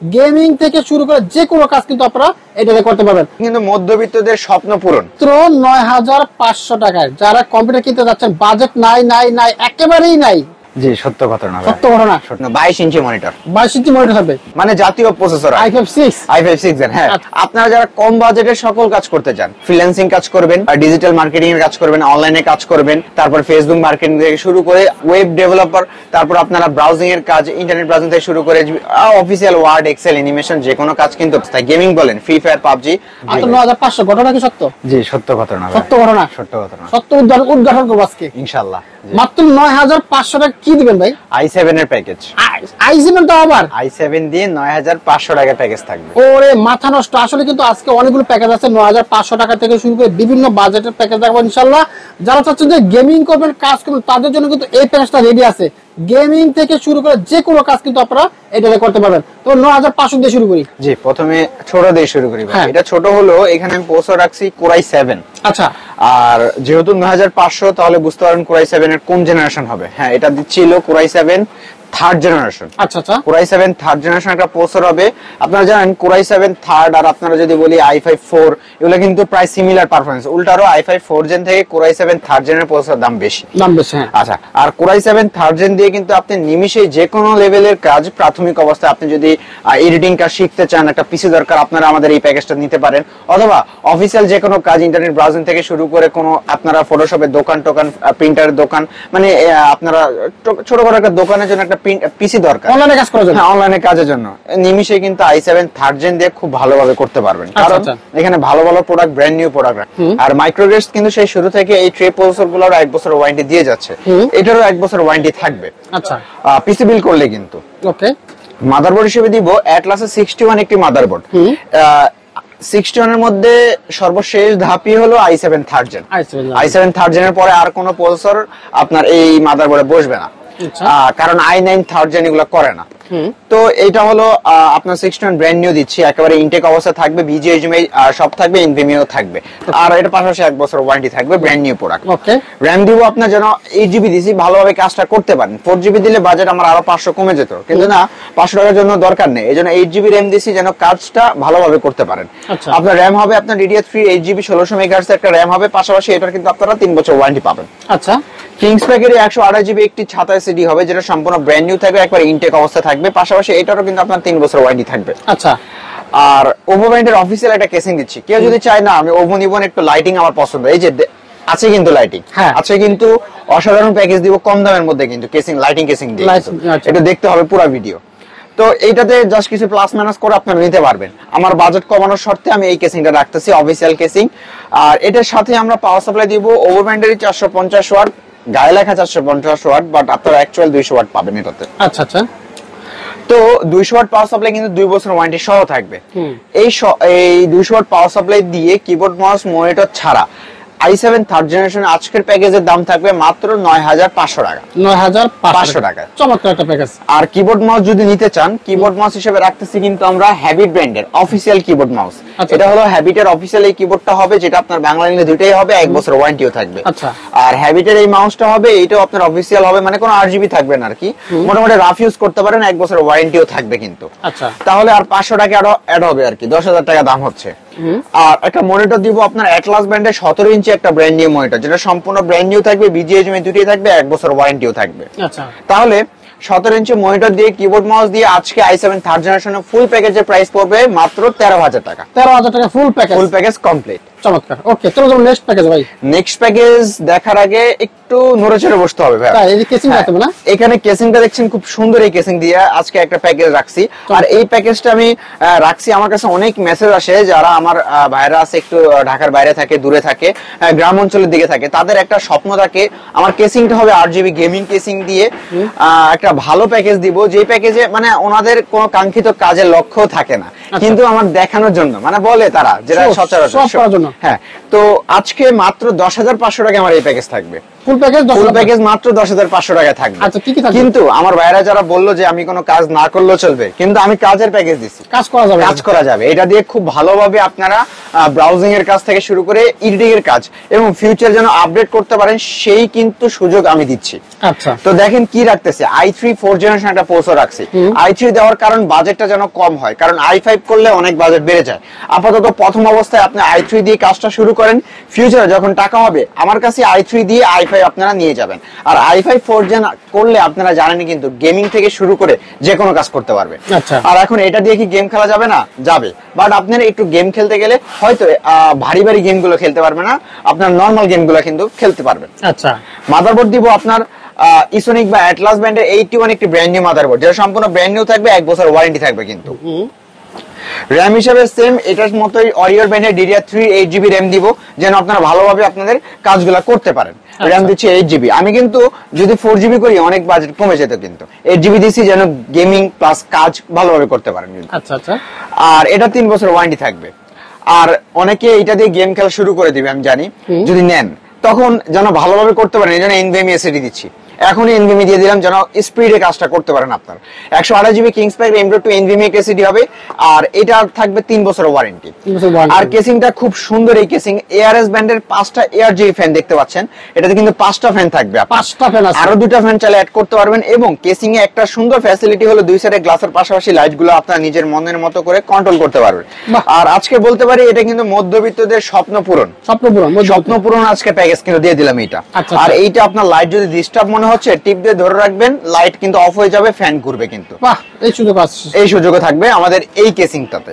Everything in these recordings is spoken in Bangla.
গেমিং থেকে শুরু করে যে কোনো কাজ কিন্তু আপনারা এটাতে করতে পারবেন। কিন্তু মধ্যবিত্তদের স্বপ্ন পূরণ মাত্র ৯৫০০ টাকায়। যারা কম্পিউটার কিনতে যাচ্ছেন, বাজেট নাই নাই নাই একেবারেই নাই। জি সত্য ঘটনা, সত্য ঘটনা। 22 ইঞ্চি মনিটর, 22 ইঞ্চি মনিটর হবে, মানে জাতীয় প্রসেসর i5 Zen। হ্যাঁ, আপনারা যারা কম বাজেটের সকল কাজ করতে চান, ফ্রিল্যান্সিং কাজ করবেন, ডিজিটাল মার্কেটিং এর কাজ করবেন, অনলাইনে কাজ করবেন, তারপর ফেসবুক মার্কেটিং থেকে শুরু করে ওয়েব ডেভেলপার, তারপর আপনারা ব্রাউজিং এর কাজ, ইন্টারনেট ব্রাউজিং থেকে শুরু করে অফিসিয়াল ওয়ার্ড, এক্সেল, অ্যানিমেশন যে কোনো কাজ কিন্তু গেমিং বলেন, ফ্রি ফায়ার, পাবজি। ৯৫০০ ঘটনা কি সত্য? জি সত্য ঘটনা, সত্য ঘটনা, সত্য ঘটনা, সত্য উদ্ঘাটন করব আজকে ইনশাআল্লাহ। মাত্র ৯৫০০ টাকা কি দিবেন ভাই? i7 এর প্যাকেজ। i7 তো আবার i7 দিয়ে ৯৫০০ টাকার প্যাকেজ থাকবে। ওরে মাথা নষ্ট। আসলে কিন্তু আজকে অনেকগুলো প্যাকেজ আছে, ৯৫০০ টাকা থেকে শুরু করে বিভিন্ন বাজেটের প্যাকেজ দেখবো ইনশাআল্লাহ। যারা চাচ্ছেন যে গেমিং করবেন, কাজ করবেন, তাদের জন্য কিন্তু এই প্যাকেজটা রেডি আছে। গেমিং থেকে শুরু করে যে কোনো কাজ কিন্তু আপনারা এটাতে করতে পারবেন। তো ৯৫০০ দিয়ে শুরু করি। জি, প্রথমে ছোট দিয়ে শুরু করি। এটা ছোট হলো, এখানে আমি পোসো রাখছি কোরাই 7। আচ্ছা, আর যেহেতু ৯৫০০, তাহলে বুঝতে পারেন কোরাই 7 এর কোন জেনারেশন হবে। হ্যাঁ, এটা দিচ্ছিল কোরাই 7 থার্ড জেনারেশন। আচ্ছা আচ্ছা, কোরাই 7 থার্ড জেনারেশন একটা প্রসেসর হবে। আপনারা জানেন কোরাই 7 থার্ড আর আপনারা যদি বলি i5 4, এগুলো কিন্তু প্রায় সিমিলার পারফরম্যান্স। উল্টারও i5 4 জেন থেকে কোরাই 7 থার্ড জেনের প্রসেসর দাম বেশি। হ্যাঁ। আচ্ছা, আর কোরাই 7 থার্ড জেন দিয়ে কিন্তু আপনি নিমিশেই যে কোনো লেভেলের কাজ, প্রাথমিক অবস্থায় আপনি যদি এডিটিং কাজ শিখতে চান, একটা পিসি দরকার, আপনারা আমাদের এই প্যাকেজটা নিতে পারেন। অথবা অফিসিয়াল যে কোনো কাজ, ইন্টারনেট ব্রাউজিং থেকে শুরু করে কোনো আপনারা ফটোশপের দোকান টোকান, প্রিন্টারের দোকান, মানে আপনারা ছোটখাটো একটা দোকানের জন্য একটা পিসি দরকার, অনলাইনে কাজ করার জন্য, অনলাইনে কাজের জন্য, নিমিশে কিন্তু i7 থার্ড জেন দিয়ে খুব ভালোভাবে করতে পারবেন। কারণ এখানে ভালো ভালো প্রোডাক্ট, ব্র্যান্ড নিউ প্রোডাক্ট। আর মাইক্রোগেস কিন্তু সেই শুরু থেকে এই ট্রে প্রসেসর গুলোর 1 বছর ওয়ারেন্টি দিয়ে যাচ্ছে, এটারও 1 বছর ওয়ারেন্টি থাকবে। আচ্ছা, পিসি বিল করলে কিন্তু। ওকে, মাদারবোর্ড হিসেবে দিব অ্যাটলাসের 61 একটি মাদারবোর্ড। 61 এর মধ্যে সর্বশেষ ধাপই হলো i7 third gen. i7 third জেনের পরে আর কোনো প্রসেসর আপনার এই মাদারবোর্ডে বসবে না, কারণ i9 থার্ড জেন এগুলো করে না। তো এটা হলো আপনার 61 ব্র্যান্ড নিউ দিচ্ছি, একেবারে ইনটেক অবস্থা থাকবে, BGHDMI সব থাকবে, NVMe থাকবে। আর এটা পাশাপাশি 1 বছর ওয়ারেন্টি থাকবে, ব্র্যান্ড নিউ প্রোডাক্ট। ওকে, র‍্যাম দিব আপনার যেন 8GB দিছি, ভালোভাবে কাজটা করতে পারেন। 4GB দিলে বাজেট আমার আরো 500 কমে যেত, কিন্তু না, 500 টাকার জন্য দরকার নেই, এজন্য 8GB র‍্যাম দিছি যেন কাজটা ভালোভাবে করতে পারেন। আপনার র‍্যাম হবে আপনার DDR3 8GB 1600 MHz একটা র‍্যাম হবে, পাশাপাশি এটার কিন্তু আপনারা 3 বছর ওয়ারেন্টি পাবেন। আচ্ছা, কিংস প্যাকের 128GB একটি 27 সিডি হবে, যেটা সম্পূর্ণ ব্র্যান্ড নিউ থাকবে, একবার ইনটেক অবস্থা থাকবে, পাশাপাশি এটারও কিন্তু আপনার 3 বছর ওয়ারেন্টি থাকবে। আচ্ছা, আর ওভো ব্র্যান্ডের অফিসিয়াল একটা কেসিং দিচ্ছি। কেউ যদি চায় না আমি ওভো নিব না, একটু লাইটিং আমার পছন্দ, এই যে আছে কিন্তু লাইটিং আছে, কিন্তু অসাধারণ প্যাকেজ দিব কম দামের মধ্যে, কিন্তু কেসিং, লাইটিং কেসিং দিয়ে, এটা দেখতে হবে পুরো ভিডিও। তো এইটাতে জাস্ট কিছু প্লাস মাইনাস করে আপনারা নিতে পারবেন। আমার বাজেট কমানোর শর্তে আমি এই কেসিংটা রাখতেছি, অফিসিয়াল কেসিং। আর এটার সাথে আমরা পাওয়ার সাপ্লাই দিব ওভো ব্র্যান্ডের 450 ওয়াট, গায়ে লেখা 450 ওয়াট, বাট আপনারা অ্যাকচুয়াল 200 ওয়াট পাবেন এটাতে। আচ্ছা আচ্ছা, তো 200 ওয়াট পাওয়ার সাপ্লাই কিন্তু 2 বছর ওয়ারেন্টি সহ থাকবে। এই 200 ওয়াট পাওয়ার সাপ্লাই দিয়ে কিবোর্ড মাউস মনিটর ছাড়া i7 থার্ড জেনারেশন আজকের প্যাকেজের দাম থাকবে মাত্র ৯৫০০ টাকা। ৯৫০০ টাকা, চমৎকার একটা প্যাকেজ। আর কিবোর্ড মাউস যদি নিতে চান, কিবোর্ড মাউস হিসেবে রাখতেছি কিন্তু আমরা হ্যাবিট ব্র্যান্ডের অফিসিয়াল কিবোর্ড মাউস। এটা হলো হ্যাবিটের অফিসিয়াল এই কিবোর্ডটা হবে, যেটা আপনার বাংলা ইংরেজি দুটোই হবে, 1 বছর ওয়ারেন্টিও থাকবে। আচ্ছা, আর হ্যাবিটের এই মাউসটা হবে, এটাও আপনার অফিসিয়াল হবে, মানে কোনো RGB থাকবে না আর কি, মোটামুটি রাফ ইউজ করতে পারেন, 1 বছর ওয়ারেন্টিও থাকবে কিন্তু। আচ্ছা, তাহলে আর ৫০০ টাকা আরো অ্যাড হবে আর কি, ১০০০০ টাকা দাম হচ্ছে। আর একটা মনিটর দিব আপনার অ্যাটলাস ব্র্যান্ডের 17 ইঞ্চি একটা ব্র্যান্ড নিউ মনিটর, যেটা সম্পূর্ণ ব্র্যান্ড নিউ থাকবে, BGHDMI দুটোই থাকবে, 1 বছর ওয়ারেন্টিও থাকবে। আচ্ছা, তাহলে 17 ইঞ্চি মনিটর দিয়ে কিবোর্ড মাউস দিয়ে আজকে i7 থার্ড জেনারেশনের ফুল প্যাকেজের প্রাইস পড়বে মাত্র ১৩০০০ টাকা। ১৩০০০ টাকা ফুল প্যাকেজ কমপ্লিট। চমৎকার। ওকে, চলো নেক্সট প্যাকেজ ভাই। নেক্সট প্যাকেজ দেখার আগে একটু নড়েচড়ে বসতে হবে ভাই। এই যে কেসিং আছে না, এখানে কেসিংটা দেখছেন খুব সুন্দর, এই কেসিং দিয়ে আজকে একটা প্যাকেজ রাখছি। আর এই প্যাকেজটা আমি রাখছি, আমার কাছে অনেক মেসেজ আসে, যারা আমার ভাইরা আছে একটু ঢাকার বাইরে থাকে, দূরে থাকে, গ্রাম অঞ্চলের দিকে থাকে, তাদের একটা স্বপ্ন থাকে আমার কেসিংটা হবে 8GB গেমিং কেসিং দিয়ে একটা ভালো প্যাকেজ দিব, যে প্যাকেজে মানে ওনাদের কোনো কাঙ্ক্ষিত কাজের লক্ষ্য থাকে না, কিন্তু আমার দেখানোর জন্য, মানে বলে তারা যেটা সচরাচর। হ্যাঁ, তো আজকে মাত্র ১০৫০০ টাকা আমার এই প্যাকেজ থাকবে। ফুল প্যাকেজ মাত্র 10,500 টাকা থাকবে। আচ্ছা, কি থাকবে? কিন্তু আমার ভাইরা যারা বললো যে আমি কোনো কাজ না করলেও চলবে, কিন্তু আমি কাজের প্যাকেজ দিচ্ছি, কাজ করা যাবে। এটা দিয়ে খুব ভালোভাবে আপনারা ব্রাউজিং এর কাজ থেকে শুরু করে এডিটিং এর কাজ এবং ফিউচার যেন আপডেট করতে পারেন সেই কিন্তু সুযোগ আমি দিচ্ছি। আচ্ছা, তো দেখেন কি রাখতেছে, i3 4th জেনারেশন একটা প্রসেসর রাখছি। i3 দেওয়ার কারণ বাজেটটা যেন কম হয়, কারণ i5 করলে অনেক বাজেট বেড়ে যায়। আপাতত প্রথম অবস্থায় আপনি i3 দিয়ে কাজটা শুরু করেন, ফিউচারে যখন টাকা হবে আমার কাছে i3 দিয়ে i5 আপনারা নিয়ে যাবেন। আর i5 4th জেন করলে আপনারা জানেন কিন্তু গেমিং থেকে শুরু করে যে কোনো কাজ করতে পারবে। আর এখন এটা দিয়ে কি গেম খেলা যাবে না? যাবে, বাট আপনারা একটু গেম খেলতে গেলে হয়তো ভারী ভারী গেম গুলো খেলতে পারবে না, আপনার নর্মাল গেম গুলো কিন্তু খেলতে পারবেন। আচ্ছা, মাদারবোর্ড দিব আপনার ইসোনিক বা অ্যাটলাস ব্র্যান্ডের 81 একটি ব্র্যান্ড নিউ মাদারবোর্ড, যেটা সম্পূর্ণ ব্র্যান্ড নিউ থাকবে, 1 বছর ওয়ারেন্টি থাকবে কিন্তু। র‍্যাম হিসেবে সেম এটার মতোই অরিওর ব্র্যান্ডের DDR3 8GB র‍্যাম দিব, যেন আপনারা ভালোভাবে আপনাদের কাজগুলো করতে পারেন। র‍্যাম দিচ্ছি 8GB। আমি কিন্তু যদি 4GB করি অনেক বাজেট কমে যেত, কিন্তু 8GB দিচ্ছি যেন গেমিং প্লাস কাজ ভালোভাবে করতে পারেন। আচ্ছা আচ্ছা। আর এটা 3 বছর ওয়ারেন্টি থাকবে। আর অনেকে এটা দিয়ে গেম খেলা শুরু করে দিবে, আমি জানি, যদি নেন তখন যেন ভালোভাবে করতে পারেন, এই জন্য NVMe SSD দিচ্ছি। এখনই NVMe দিয়ে দিলাম যেন স্পিডে কাজটা করতে পারেন আপনার। 128GB কিংসপাইপ M.2 NVMe SSD হবে, আর এটা থাকবে 3 বছর ওয়ারেন্টি। আর কেসিংটা খুব সুন্দর, এই কেসিং ARS ব্র্যান্ডের 5টা ARGB ফ্যান দেখতে পাচ্ছেন, এটাতে কিন্তু 5টা ফ্যান থাকবে, 5টা ফ্যান আছে, আরো 2টা ফ্যান চাইলে অ্যাড করতে পারবেন। এবং কেসিং এ একটা সুন্দর ফ্যাসিলিটি হলো দুই সাইডে গ্লাসের পাশাপাশি লাইটগুলো আপনারা নিজের মনের মতো করে কন্ট্রোল করতে পারবেন। আর আজকে বলতে পারি এটা কিন্তু মধ্যবিত্তদের স্বপ্ন পূরণ আজকে প্যাকেজ কিন্তু দিয়ে দিলাম এটা। আর এইটা আপনার লাইট যদি ডিস্টার্ব মনে হচ্ছে, টিপ দিয়ে ধরে রাখবেন, লাইট কিন্তু অফ হয়ে যাবে, ফ্যান ঘুরবে কিন্তু। বাহ, এই সুযোগ থাকবে আমাদের এই কেসিংটাতে।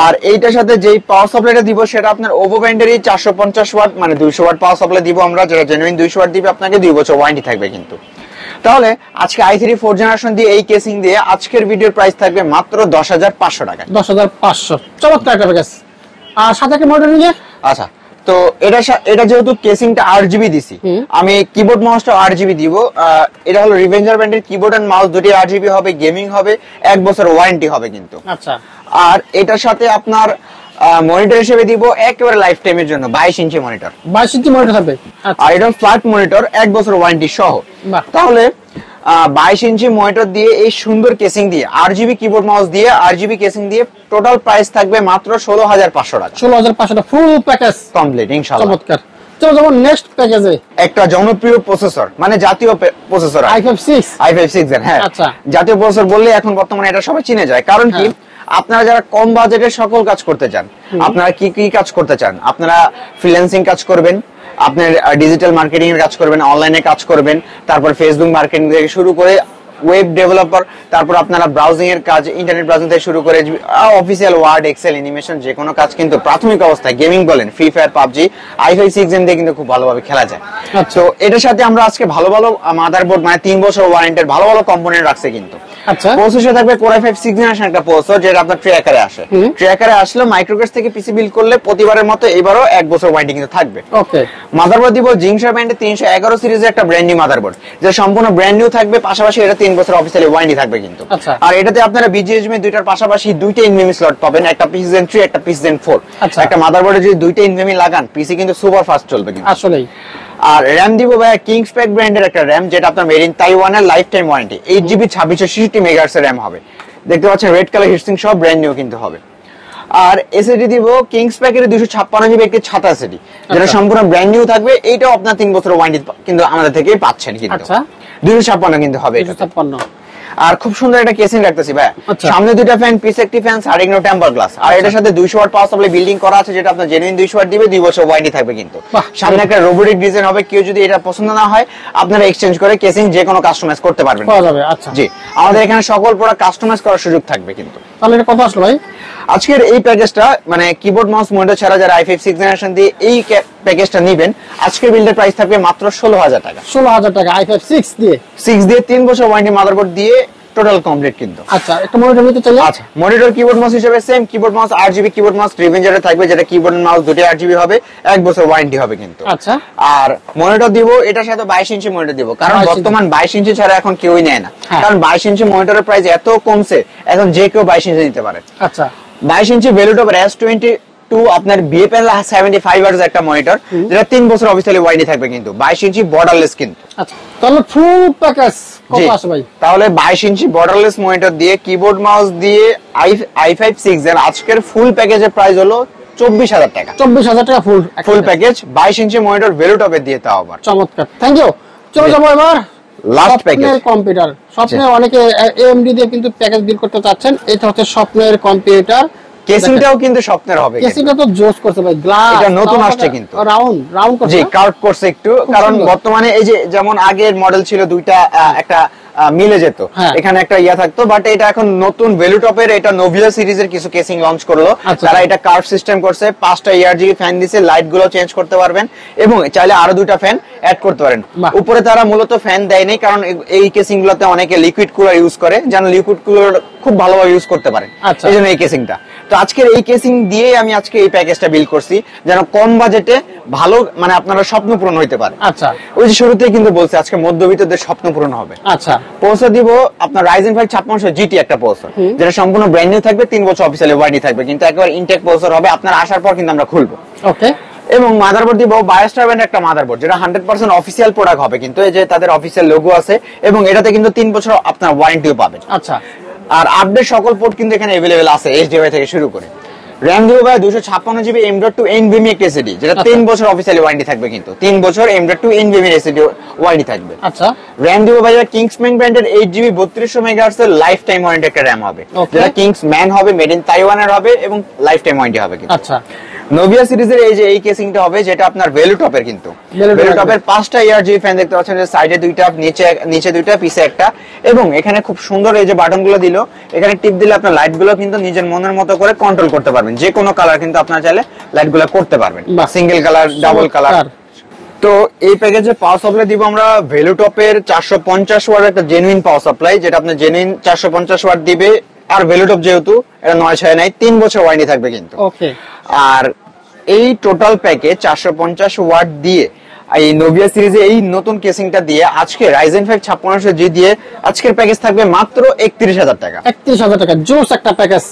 আর এইটার সাথে যেই পাওয়ার সাপ্লাইটা দিব সেটা আপনার ওভো ব্র্যান্ডেরই 450 ওয়াট মানে 200 ওয়াট পাওয়ার সাপ্লাই দিব আমরা, যেটা জেনুইন 200 ওয়াট দিবে আপনাকে, 2 বছর ওয়ারেন্টি থাকবে কিন্তু। তাহলে আজকে i3 4th জেনারেশন দিয়ে এই কেসিং দিয়ে আজকের ভিডিওর প্রাইস থাকবে মাত্র 10,500 টাকা। 10,500, চমৎকার একটা প্যাকেজ। আর সাথে কি মডেল নিয়ে? আচ্ছা, তো এটা যেহেতু কেসিংটা 8GB দিছি, আমি কিবোর্ড মাউসটা 8GB দিব। এটা হলো রিভেঞ্জার ব্র্যান্ডের কিবোর্ড এন্ড মাউস, দুটি 8GB হবে, গেমিং হবে, 1 বছর ওয়ারেন্টি হবে কিন্তু। আচ্ছা, আর এটার সাথে আপনার মনিটর হিসেবে দিব একেবারে লাইফ টাইমের জন্য 22 ইঞ্চি মনিটর। 22 ইঞ্চি মনিটর হবে, আর এটা ফ্ল্যাট মনিটর, 1 বছর ওয়ারেন্টি সহ। তাহলে 22 ইঞ্চি মনিটর দিয়ে এই সুন্দর কেসিং দিয়ে 8GB কিবোর্ড মাউস দিয়ে 8GB কেসিং দিয়ে টোটাল প্রাইস থাকবে মাত্র 16,500 টাকা। 16,500 টাকা ফুল প্যাকেজ কমপ্লিট ইনশাআল্লাহ। চমৎকার। চলো যেমন নেক্সট প্যাকেজে একটা জনপ্রিয় প্রসেসর, মানে জাতীয় প্রসেসর i5 6 হ্যাঁ, আচ্ছা, জাতীয় প্রসেসর বললে এখন বর্তমানে এটা সবাই চিনে যায়। কারণ কি, আপনারা যারা কম বাজেটের সকল কাজ করতে চান, আপনারা কি কি কাজ করতে চান, আপনারা ফ্রিল্যান্সিং কাজ করবেন, আপনার ডিজিটাল মার্কেটিং এর কাজ করবেন, অনলাইনে কাজ করবেন, তারপর ফেসবুক মার্কেটিং থেকে শুরু করে ওয়েব ডেভেলপার, তারপর আপনারা ব্রাউজিং এর কাজ, ইন্টারনেট ব্রাউজিং থেকে শুরু করে অফিসিয়াল ওয়ার্ড, এক্সেল, অ্যানিমেশন, যে কোনো কাজ কিন্তু প্রাথমিক অবস্থায় গেমিং বলেন, free fire, PUBG, i5 6 gen দিয়ে কিন্তু খুব ভালোভাবে খেলা যায়। তো এটার সাথে আমরা আজকে ভালো ভালো মাদারবোর্ড, মানে 3 বছর ওয়ারেন্টির ভালো ভালো কম্পোনেন্ট রাখছে কিন্তু। আচ্ছা, প্রসেসর থাকবে Core i5 6 জেনারেশন একটা প্রসেসর, যেটা আপনার ট্র্যাকারে আসে। ট্র্যাকারে আসলে মাইক্রোক্যাশ থেকে পিসি বিল্ড করলে প্রতিবারের মতো এবারও 1 বছর ওয়ারেন্টি কিন্তু থাকবে। ওকে, মাদারবোর্ড দিব জিংশা ব্র্যান্ডের 311 সিরিজের একটা ব্র্যান্ড নিউ মাদারবোর্ড, যেটা সম্পূর্ণ ব্র্যান্ড নিউ থাকবে, পাশাপাশি এটা 3 বছর অফিসিয়ালি ওয়ারেন্টি থাকবে কিন্তু। আর এটাতে আপনারা BGHMI দুইটার পাশাপাশি দুইটা NVMe স্লট পাবেন, একটা পিসি জেন 3 একটা পিসি জেন 4। একটা মাদারবোর্ডে যদি দুইটা NVMe লাগান, পিসি কিন্তু সুপার ফাস্ট চলবে কিন্তু আসলেই। আর র‍্যাম দিব ভাই কিংসপ্যাক ব্র্যান্ডের একটা র‍্যাম, যেটা আপনার মেড ইন তাইওয়ানের life time warranty, 8GB 2666 megahertz এর র‍্যাম হবে। দেখতে পাচ্ছেন রেড কালার হিটসিং সব ব্র্যান্ড নিউ কিন্তু হবে। আর এসএসডি দিব কিংসপ্যাকের 256GB একটি ছাতা এসএসডি, যেটা সম্পূর্ণ ব্র্যান্ড নিউ থাকবে। এইটাও আপনার 3 বছর ওয়ারেন্টি কিন্তু আমাদের থেকে পাচ্ছেন কিন্তু। আচ্ছা, 256 কিন্তু হবে, 256। আর খুব সুন্দর একটা কেসিং রাখতেছি ভাই, সামনে দুইটা ফ্যান, পিছে একটি ফ্যান, সাইডিং টেম্পার গ্লাস। আর এটার সাথে 200 ওয়াট পাওয়ার সাপ্লাই বিল্ডিং করা আছে, যেটা আপনার জেনুইন 200 ওয়াট দিবে, 2 বছর ওয়ারেন্টি থাকবে কিন্তু। সামনে একটা রোবোটিক ডিজাইন হবে, কেউ যদি এটা পছন্দ না হয় আপনারা এক্সচেঞ্জ করে কেসিং যে কোনো কাস্টমাইজ করতে পারবেন। আচ্ছা জি, আমাদের এখানে সকল প্রোডাক্ট কাস্টমাইজ করার সুযোগ থাকবে কিন্তু। তাহলে এটা কত আসলো ভাই আজকের এই প্যাকেজটা, মানে কিবোর্ড মাউস মনিটর ছাড়া যারা i5 6 জেনারেশন দিয়ে এই প্যাকেজটা নেবেন, আজকের বিল্ডের প্রাইস থাকবে মাত্র 16,000 টাকা। 16,000 টাকা i5 6 দিয়ে 3 বছর ওয়ারেন্টি মাদারবোর্ড দিয়ে টোটাল কমপ্লিট কিন্তু। আচ্ছা, একটা মনিটর নিতে চাইলে, আচ্ছা, মনিটর কিবোর্ড মাউস হিসেবে same keyboard mouse 8GB keyboard mouse রিভেঞ্জারে থাকবে, যেটা কিবোর্ড মাউস দুটো 8GB হবে, 1 বছর ওয়ারেন্টি হবে কিন্তু। আচ্ছা, আর মনিটর দিব এটার সাথে 22 ইঞ্চি মনিটর দিব, কারণ বর্তমান 22 ইঞ্চি ছাড়া এখন কেউই নেয় না, কারণ 22 ইঞ্চি মনিটরের প্রাইস এত কমছে, এখন যে কেউ 22 ইঞ্চি নিতে পারে। আচ্ছা, 22 ইঞ্চি ভ্যালুটপ S22 টু আপনার বিএপএল 75 Hz একটা মনিটর, যেটা 3 বছর অফিসিয়ালি ওয়ারেন্টি থাকবে কিন্তু 22 ইঞ্চি বর্ডারলেস কিন্তু। আচ্ছা তাহলে ফুল প্যাকেজ কত আসে ভাই? তাহলে 22 ইঞ্চি বর্ডারলেস মনিটর দিয়ে কিবোর্ড মাউস দিয়ে i5 6 এর আজকের ফুল প্যাকেজের প্রাইস হলো 24,000 টাকা। 24,000 টাকা full package 22 inch monitor value টপের দিয়ে তাও আবার চমৎকার। Thank you. চলে যাবো এবার লাস্ট প্যাকেজ কম্পিউটার। স্বপ্নে অনেকে AMD দিয়ে কিন্তু প্যাকেজ বিল করতে চাচ্ছেন, এটা হচ্ছে স্বপ্নের কম্পিউটার। কেসিংটাও কিন্তু স্বপ্নের হবে, কেসিংটা তো জোস করছে ভাই, গ্লাস এটা নতুন আসছে কিন্তু রাউন্ড করছে, জি কার্ভ করছে একটু, কারণ বর্তমানে এই যে যেমন আগের মডেল ছিল দুইটা একটা মিলে যেত, এখানে একটা ইয়া থাকতো, বাট এটা এখন নতুন ভ্যালু টপের এটা নোভিয়া সিরিজের কিছু কেসিং লঞ্চ করলো। তারা এটা কার্ভ সিস্টেম করছে, 5টা ERGB ফ্যান দিছে, লাইট গুলো চেঞ্জ করতে পারবেন এবং চাইলে আরো 2টা ফ্যান অ্যাড করতে পারেন। উপরে তারা মূলত ফ্যান দেয় নাই, কারণ এই কেসিং গুলোতে অনেকে লিকুইড কুলার ইউজ করে, যেন লিকুইড কুলার খুব ভালোভাবে ইউজ করতে পারে, এই জন্য এই কেসিংটা। তো আজকের এই কেসিং দিয়ে আমি আজকে এই প্যাকেজটা বিল করছি, যেন কম বাজেটে ভালো মানে আপনারা স্বপ্ন পূরণ হইতে পারে। আচ্ছা ওই যে শুরুতেই কিন্তু বলছি আজকে মধ্যবিত্তদের স্বপ্ন পূরণ হবে। আচ্ছা প্রসেসর দিব আপনার Ryzen 5 5600 GT একটা প্রসেসর, যেটা সম্পূর্ণ ব্র্যান্ড নিউ থাকবে, 3 বছর অফিসিয়ালি ওয়ারেন্টি থাকবে, কিন্তু একবার ইনটেক প্রসেসর হবে, আপনার আসার পর কিন্তু আমরা খুলবো। ওকে। এবং মাদারবোর্ড দিব বায়োস্টার ব্র্যান্ডের একটা মাদারবোর্ড, যেটা 100% অফিসিয়াল প্রোডাক্ট হবে, কিন্তু এই যে তাদের অফিসিয়াল লোগো আছে এবং এটাতে কিন্তু 3 বছর আপনার ওয়ারেন্টিও পাবেন। আচ্ছা আর আপডেট সকল পোর্ট কিন্তু এখানে अवेलेबल আছে, HDMI থেকে শুরু করে। RAM দিব ভাই 256GB M.2 NVMe একটা SSD, যেটা 3 বছর অফিসিয়ালি ওয়ারেন্টি থাকবে, কিন্তু 3 বছর M.2 NVMe SSD ওয়ারেন্টি থাকবে। আচ্ছা RAM দিব ভাই কিংসম্যান ব্র্যান্ডের 8GB 3200 MHz এর লাইফ টাইম ওয়ারেন্টি একটা RAM হবে, যেটা কিংসম্যান হবে, মেড ইন তাইওয়ানের হবে এবং লাইফ টাইম ওয়ারেন্টি হবে কিন্তু। আচ্ছা নোভিয়া সিরিজের এই যে এই কেসিংটা হবে, যেটা আপনার ভ্যালু টপের কিন্তু ভ্যালু টপের 5টা ERGB ফ্যান দেখতে পাচ্ছেন, যে সাইডে 2টা, নিচে 2টা, পিছে একটা, এবং এখানে খুব সুন্দর এই যে বাটনগুলো দিল, এখানে টিপ দিলে আপনার লাইটগুলো কিন্তু নিজের মনের মতো করে কন্ট্রোল করতে পারবেন, যে কোনো কালার কিন্তু আপনারা চাইলে লাইটগুলো করতে পারবেন, সিঙ্গেল কালার, ডাবল কালার। তো এই প্যাকেজে পাওয়ার সাপ্লাই দিব আমরা ভ্যালু টপের 450 ওয়াট একটা জেনুইন পাওয়ার সাপ্লাই, যেটা আপনার জেনুইন 450 ওয়াট দিবে। আর ভ্যালু টপ যেহেতু এটা 9/6 নাই, 3 বছর ওয়ারেন্টি থাকবে কিন্তু। ওকে। আর এই টোটাল প্যাকেজ 450 ওয়াট দিয়ে এই নোভিয়া সিরিজে এই নতুন কেসিংটা দিয়ে আজকে Ryzen 5 5600G দিয়ে আজকের প্যাকেজ থাকবে মাত্র 31,000 টাকা। 31,000 টাকা জোস একটা প্যাকেজ।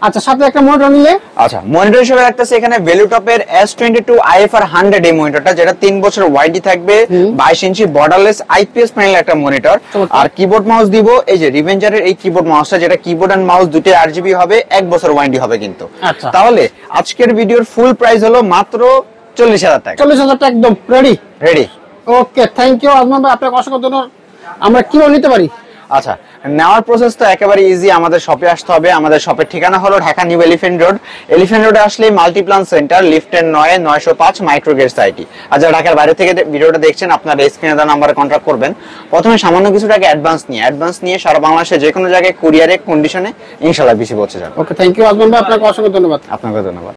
আচ্ছা সাথে একটা মনিটর নিলে, আচ্ছা মনিটর হিসেবে রাখতেছে এখানে ভ্যালু টপের S22 IFR 100 এই মনিটরটা, যেটা 3 বছর ওয়ারেন্টি থাকবে, 22 ইঞ্চি বর্ডারলেস IPS প্যানেল একটা মনিটর। আর কিবোর্ড মাউস দিব এই যে রিভেঞ্জারের এই কিবোর্ড মাউসটা, যেটা কিবোর্ড এন্ড মাউস দুটো RGB হবে, 1 বছর ওয়ারেন্টি হবে কিন্তু। তাহলে আজকের ভিডিওর ফুল প্রাইস হলো মাত্র 40,000 টাকা। 40,000 টাকা একদম ready. Okay thank you Azman ভাই, আপনাকে অসংখ্য ধন্যবাদ। আমরা কিভাবে নিতে পারি? আচ্ছা নেওয়ার প্রসেস তো একেবারে ইজি, আমাদের শপে আসতে হবে। আমাদের শপের ঠিকানা হলো Dhaka new elephant road. Elephant রোডে আসলে মাল্টিপ্লান সেন্টার, লিফটের 905 মাইক্রোগেট সাইটি। আর যারা ঢাকার বাইরে থেকে ভিডিওটা দেখছেন, আপনারা স্ক্রিনে দেওয়া নাম্বারে কন্ট্যাক্ট করবেন। প্রথমে সামান্য কিছু টাকা অ্যাডভান্স নিয়ে সারা বাংলাদেশে যে কোনো জায়গায় কুরিয়ারে কন্ডিশনে ইনশাআল্লাহ বেশি পৌঁছে যাবে। ওকে থ্যাংক ইউ আজমান ভাই, আপনাকে অসংখ্য ধন্যবাদ। আপনাকে ধন্যবাদ।